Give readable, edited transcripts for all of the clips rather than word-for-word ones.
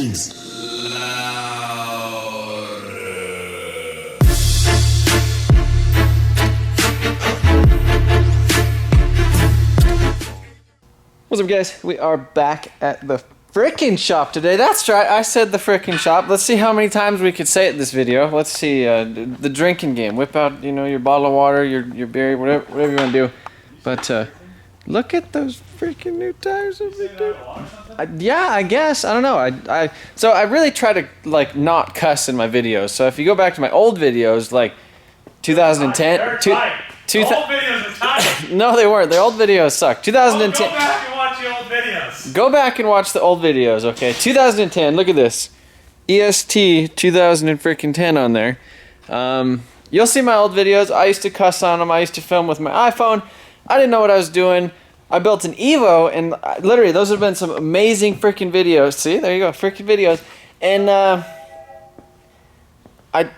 please. What's up, guys? We are back at the frickin' shop today. That's right, I said the frickin' shop. Let's see how many times we could say it in this video. Let's see, the drinking game. Whip out, you know, your bottle of water, your beer, whatever you want to do. But look at those freaking new tires. Yeah, I guess. I don't know. So I really try to like not cuss in my videos. So if you go back to my old videos, like 2010, old videos are tight. No, they weren't. Their old videos suck. 2010. Go back and watch the old videos. Go back and watch the old videos, okay? 2010, look at this. EST 2010 on there. You'll see my old videos. I used to cuss on them. I used to film with my iPhone. I didn't know what I was doing. I built an Evo, and literally, those have been some amazing freaking videos. See, there you go, freaking videos. And I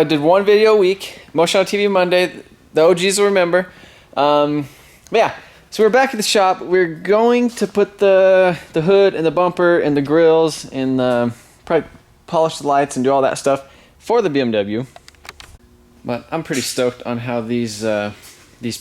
did one video a week. MotionAutoTv Monday. The OGs will remember. But yeah. So we're back at the shop. We're going to put the hood and the bumper and the grills and probably polish the lights and do all that stuff for the BMW. But I'm pretty stoked on how these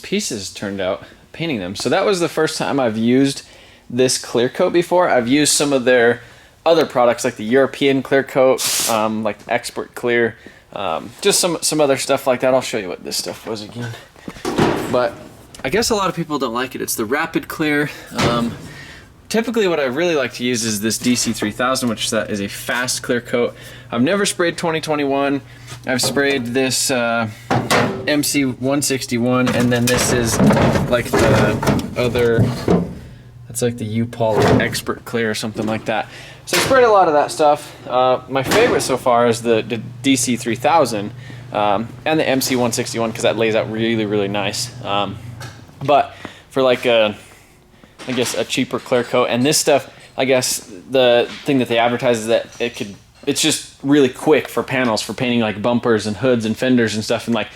pieces turned out, painting them. So that was the first time I've used this clear coat before. I've used some of their other products like the European clear coat, like Expert Clear, just some other stuff like that. I'll show you what this stuff was again. But I guess a lot of people don't like it. It's the Rapid Clear. Typically what I really like to use is this DC3000, which is a fast clear coat. I've never sprayed 2021. I've sprayed this MC161, and then this is like the other, it's like the U-Poly Expert Clear or something like that. So I sprayed a lot of that stuff. My favorite so far is the DC3000 and the MC161 because that lays out really, really nice. But for like I guess a cheaper clear coat, and this stuff, I guess the thing that they advertise is that it's just really quick for panels, for painting like bumpers and hoods and fenders and stuff, and like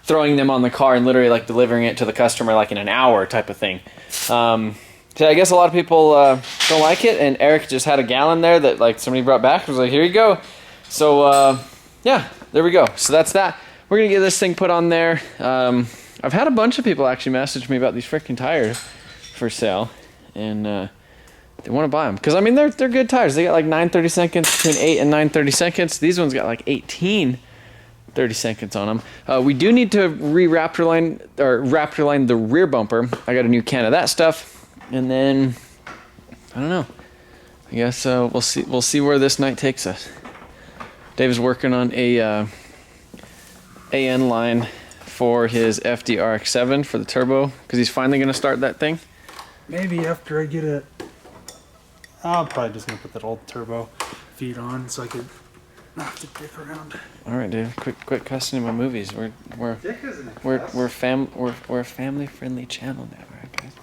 throwing them on the car and literally like delivering it to the customer like in an hour type of thing. So I guess a lot of people don't like it, and Eric just had a gallon there that like somebody brought back. I was like, here you go. So yeah, there we go. So that's that. We're gonna get this thing put on there. I've had a bunch of people actually message me about these freaking tires for sale, and they want to buy them because I mean they're good tires. They got like 9/30 seconds, between 8 and 9/30 seconds. These ones got like 18/30 seconds on them. We do need to Raptor line the rear bumper. I got a new can of that stuff, and then I don't know. I guess we'll see where this night takes us. Dave is working on a AN line for his FDRX7 for the turbo because he's finally going to start that thing. Maybe after I get it. I'm probably just going to put that old turbo feed on so I could not have to dick around. All right, dude. Quit cussing in my movies. We're a family friendly channel now, right, guys?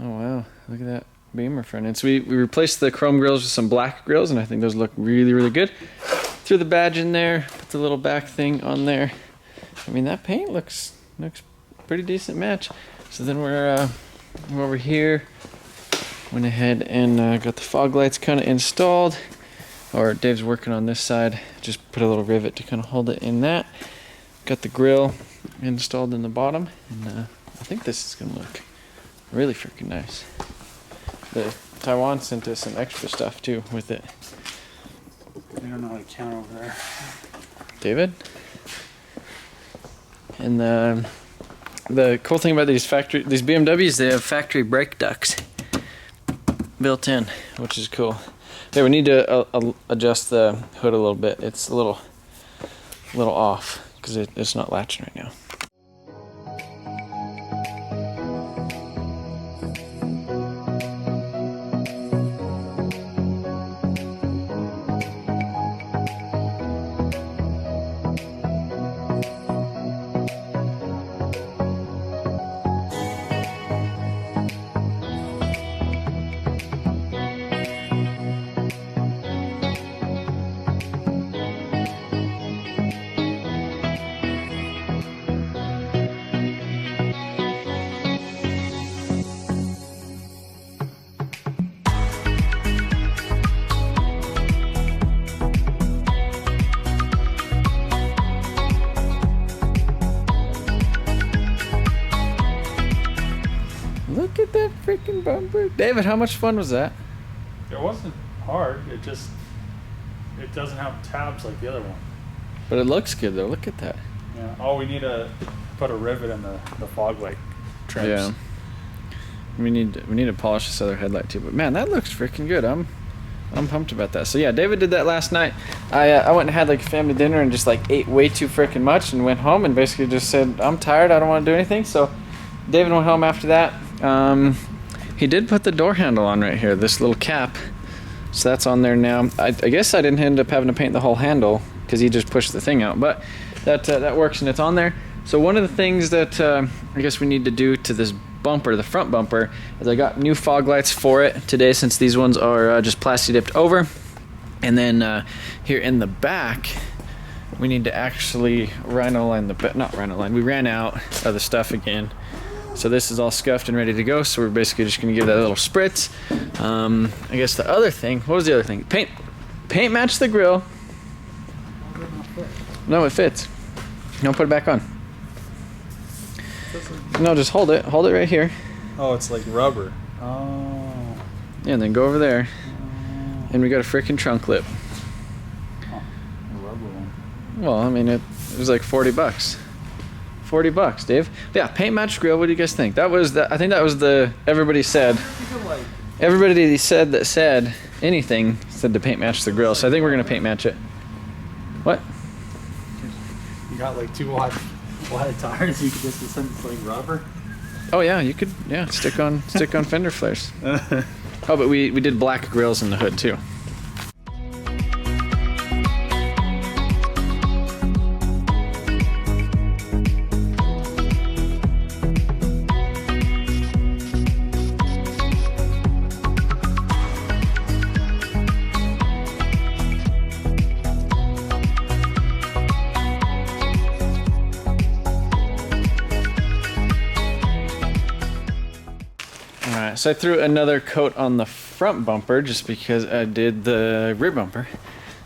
Oh wow, look at that Beamer front end. So we replaced the chrome grills with some black grills, and I think those look really, really good. Threw the badge in there, put the little back thing on there. I mean, that paint looks pretty decent match. So then we're over here. Went ahead and got the fog lights kind of installed. Or Dave's working on this side. Just put a little rivet to kind of hold it in that. Got the grill installed in the bottom, and I think this is gonna look really freaking nice. The Taiwan sent us some extra stuff too with it. I don't know how to count over there. David? And the cool thing about these BMWs, they have factory brake ducts built in, which is cool. Okay, we need to adjust the hood a little bit. It's a little off because it's not latching right now. David, how much fun was that? It wasn't hard. It doesn't have tabs like the other one. But it looks good though. Look at that. Yeah. Oh, we need to put a rivet in the fog light trims. Yeah. We need to polish this other headlight too. But man, that looks freaking good. I'm pumped about that. So yeah, David did that last night. I went and had like a family dinner and just like ate way too freaking much and went home and basically just said, I'm tired, I don't want to do anything. So David went home after that. He did put the door handle on right here, this little cap. So that's on there now. I guess I didn't end up having to paint the whole handle because he just pushed the thing out, but that works and it's on there. So one of the things that I guess we need to do to this bumper, the front bumper, is I got new fog lights for it today since these ones are just plasti dipped over. And then here in the back, we need to actually rhino line we ran out of the stuff again. So this is all scuffed and ready to go. So we're basically just gonna give that a little spritz. I guess the other thing, what was the other thing? Paint match the grill. No, it fits. No, put it back on. No, just hold it. Hold it right here. Oh, it's like rubber. Oh. Yeah, and then go over there. And we got a freaking trunk lip. Oh, a rubber one. Well, I mean, it was like 40 bucks. 40 bucks, Dave. But yeah, paint match grill. What do you guys think? That was I think that was everybody said. Everybody that said anything said to paint match the grill. So I think we're gonna paint match it. What? You got like 2 wide tires. You could just do something like rubber. Oh yeah, you could. Yeah, stick on fender flares. Oh, but we did black grills in the hood too. So I threw another coat on the front bumper just because I did the rear bumper.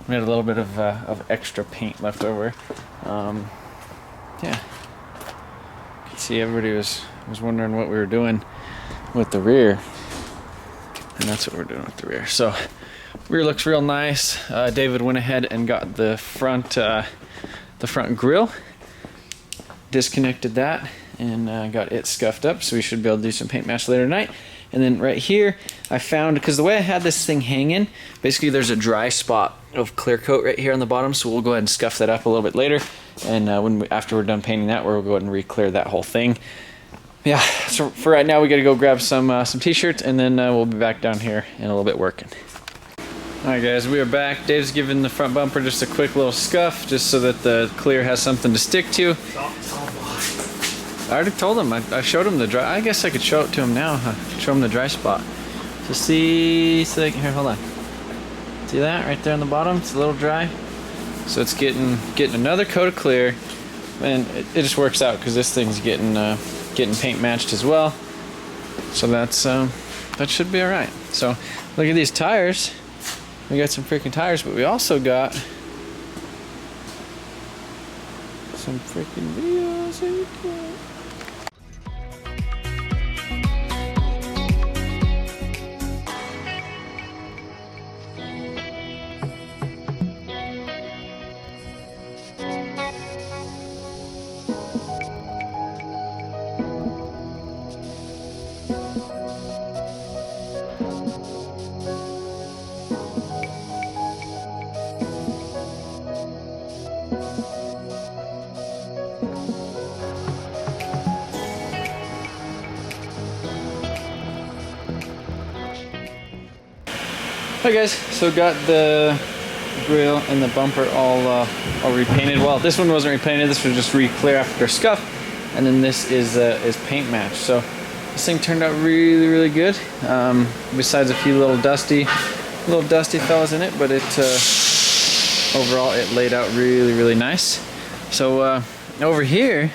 We had a little bit of extra paint left over. Yeah, you can see everybody was wondering what we were doing with the rear, and that's what we're doing with the rear. So rear looks real nice. David went ahead and got the front grille, disconnected that, and got it scuffed up. So we should be able to do some paint match later tonight. And then right here, I found, because the way I had this thing hanging, basically there's a dry spot of clear coat right here on the bottom, so we'll go ahead and scuff that up a little bit later. And after we're done painting that, we'll go ahead and re-clear that whole thing. Yeah, so for right now, we gotta go grab some t-shirts, and then we'll be back down here in a little bit working. All right, guys, we are back. Dave's giving the front bumper just a quick little scuff, just so that the clear has something to stick to. I already told him. I showed him the dry. I guess I could show it to him now. Show him the dry spot. So see, here, hold on. See that right there on the bottom? It's a little dry. So it's getting another coat of clear, and it just works out because this thing's getting paint matched as well. So that should be all right. So look at these tires. We got some freaking tires, but we also got some freaking wheels. There you go. Hi guys, so got the grille and the bumper all repainted. Well, this one wasn't repainted. This was just re-clear after scuff, and then this is paint match. So this thing turned out really, really good. Besides a few little dusty fellas in it, but it overall it laid out really, really nice. So over here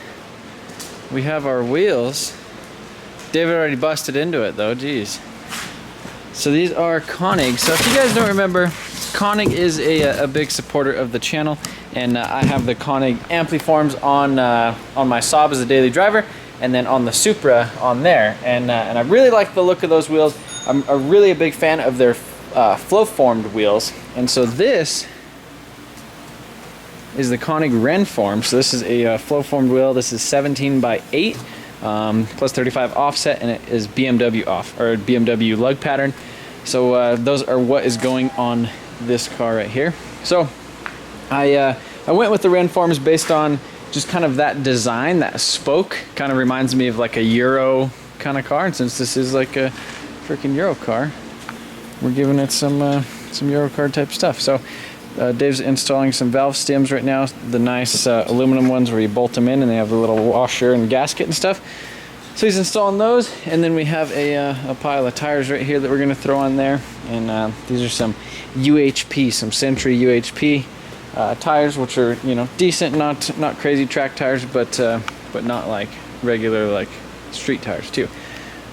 we have our wheels. David already busted into it though. Geez. So these are Koenig. So if you guys don't remember, Koenig is a big supporter of the channel, and I have the Koenig Ampliforms on my Saab as a daily driver, and then on the Supra on there. And I really like the look of those wheels. I'm really a big fan of their flow-formed wheels, and so this is the Koenig Ren form. So this is a flow-formed wheel. This is 17 by 8 plus 35 offset, and it is BMW off, or BMW lug pattern. So those are what is going on this car right here. So I went with the Ren forms based on just kind of that design. That spoke kind of reminds me of like a Euro kind of car, and since this is like a freaking Euro car, we're giving it some Euro car type stuff. So Dave's installing some valve stems right now, the nice aluminum ones where you bolt them in and they have the little washer and gasket and stuff. So he's installing those, and then we have a pile of tires right here that we're going to throw on there. And these are some UHP, some Century UHP tires, which are, you know, decent, not crazy track tires, but not like regular like street tires too.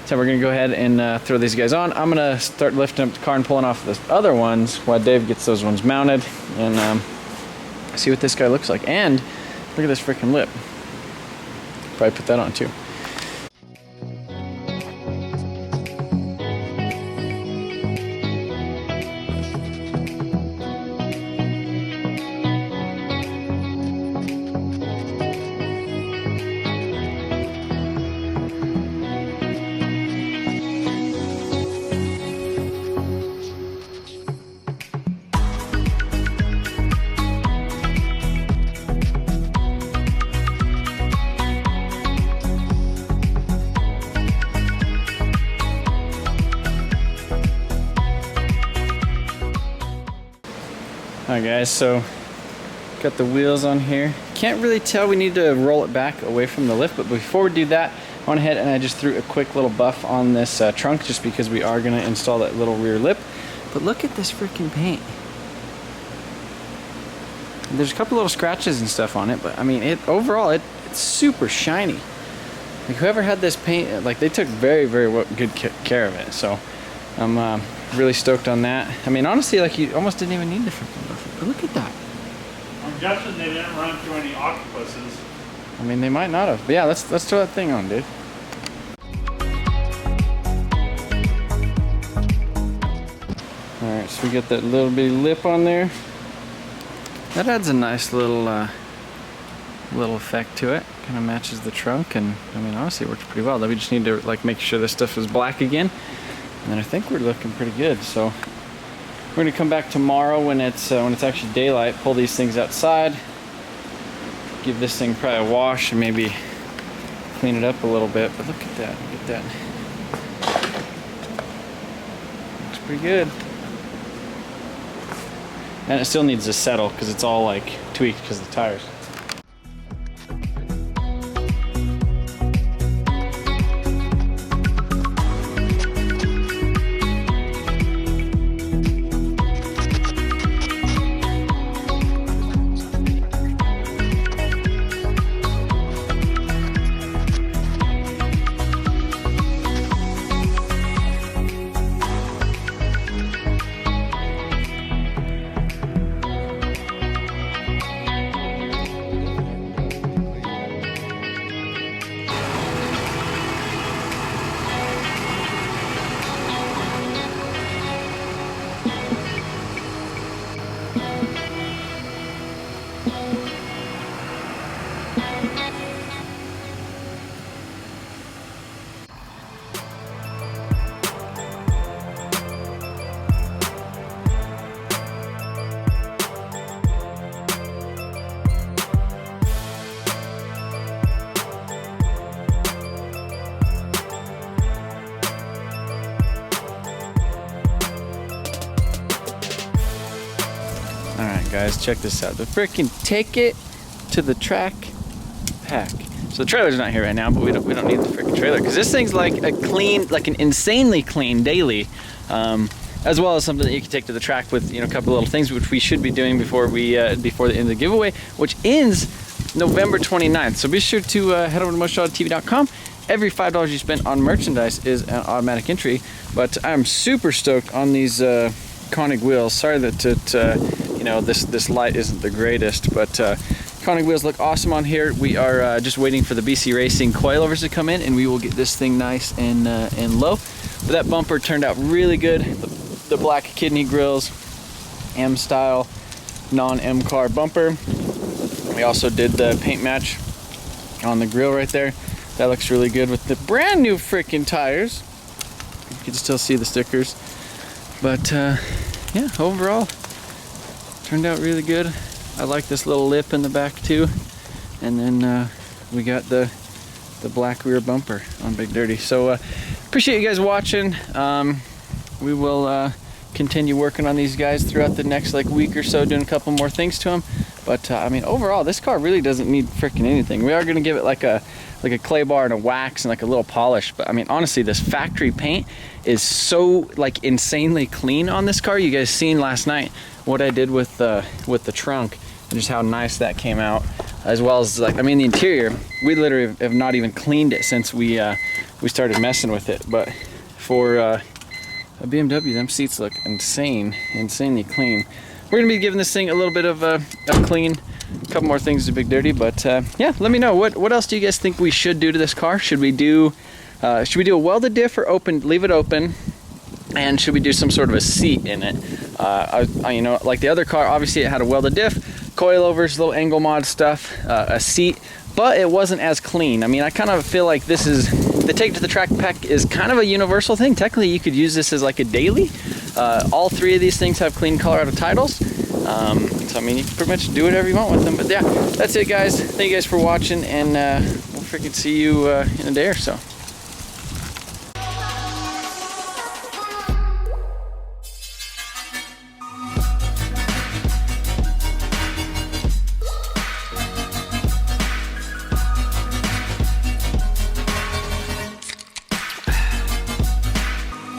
So we're gonna go ahead and throw these guys on. I'm gonna start lifting up the car and pulling off the other ones while Dave gets those ones mounted, and see what this guy looks like. And look at this freaking lip. Probably put that on too. Alright guys, so got the wheels on here. Can't really tell, we need to roll it back away from the lift, but before we do that, I went ahead and I just threw a quick little buff on this trunk just because we are going to install that little rear lip. But look at this freaking paint. There's a couple little scratches and stuff on it, but I mean, overall it's super shiny. Like whoever had this paint, like they took very, very good care of it. So I'm really stoked on that. I mean, honestly, like you almost didn't even need the freaking buff. But look at that. I'm guessing they didn't run through any octopuses. I mean, they might not have. But yeah, let's throw that thing on, dude. All right, so we got that little bitty lip on there. That adds a nice little effect to it. Kind of matches the trunk, and I mean, honestly, it works pretty well. Then we just need to like make sure this stuff is black again, and then I think we're looking pretty good. So we're gonna come back tomorrow when it's actually daylight. Pull these things outside, give this thing probably a wash, and maybe clean it up a little bit. But look at that! Look at that! Looks pretty good. And it still needs to settle because it's all like tweaked because of the tires. Alright guys, check this out. The freaking take it to the track pack. So the trailer's not here right now, but we don't need the freaking trailer because this thing's like a clean, like an insanely clean daily, as well as something that you can take to the track with, you know, a couple little things which we should be doing before the end of the giveaway, which ends November 29th. So be sure to head over to MotionAutoTv.com. Every $5 you spend on merchandise is an automatic entry. But I'm super stoked on these Koenig wheels. Sorry that you know, this light isn't the greatest, but Koenig wheels look awesome on here. We are just waiting for the BC Racing coilovers to come in, and we will get this thing nice and low. But that bumper turned out really good. The black kidney grills, M style, non-M car bumper. We also did the paint match on the grill right there. That looks really good with the brand new freaking tires. You can still see the stickers. But yeah, overall, turned out really good. I like this little lip in the back too. And then we got the black rear bumper on Big Dirty. So appreciate you guys watching. We will continue working on these guys throughout the next like week or so, doing a couple more things to them. But I mean, overall, this car really doesn't need freaking anything. We are gonna give it like a clay bar and a wax and like a little polish. But I mean, honestly, this factory paint is so like insanely clean on this car. You guys seen last night what I did with the trunk and just how nice that came out, as well as like, I mean, the interior, we literally have not even cleaned it since we started messing with it. But for a BMW, them seats look insanely clean. We're gonna be giving this thing a little bit of a clean, a couple more things to Big Dirty. But yeah, let me know what else do you guys think we should do to this car? Should we do a welded diff or leave it open? And should we do some sort of a seat in it? You know, like the other car, obviously it had a welded diff, coilovers, little angle mod stuff, a seat, but it wasn't as clean. I mean, I kind of feel like this is, the Take to the Track pack is kind of a universal thing. Technically, you could use this as like a daily. All three of these things have clean Colorado titles. So I mean, you can pretty much do whatever you want with them. But yeah, that's it, guys. Thank you guys for watching, and we'll freaking see you in a day or so.